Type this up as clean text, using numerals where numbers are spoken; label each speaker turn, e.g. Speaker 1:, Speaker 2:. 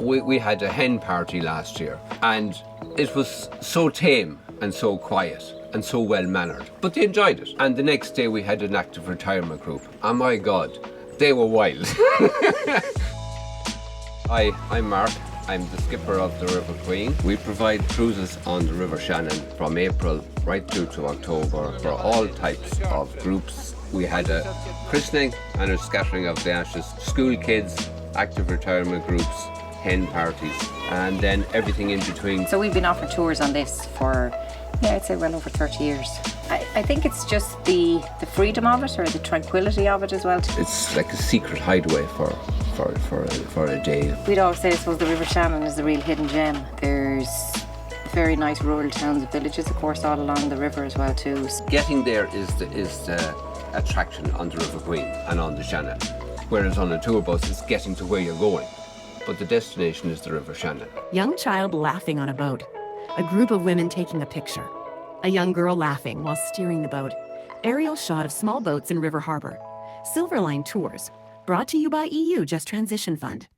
Speaker 1: We had a hen party last year, and it was so tame and so quiet and so well mannered, but they enjoyed it. And the next day we had an active retirement group. Oh my God, they were wild. Hi, I'm Mark. I'm the skipper of the River Queen. We provide cruises on the River Shannon from April right through to October for all types of groups. We had a christening and a scattering of the ashes, school kids, active retirement groups, hen parties, and then everything in between.
Speaker 2: So we've been offering tours on this for, I'd say well over 30 years. I think it's just the freedom of it, or the tranquility of it as well.
Speaker 1: It's like a secret hideaway for a day.
Speaker 2: We'd always say, I suppose, the River Shannon is the real hidden gem. There's very nice rural towns and villages, of course, all along the river as well too.
Speaker 1: Getting there is the attraction on the River Queen and on the Shannon. Whereas on a tour bus, it's getting to where you're going. But the destination is the River Shannon.
Speaker 3: Young child laughing on a boat. A group of women taking a picture. A young girl laughing while steering the boat. Aerial shot of small boats in River Harbor. Silverline Tours. Brought to you by EU Just Transition Fund.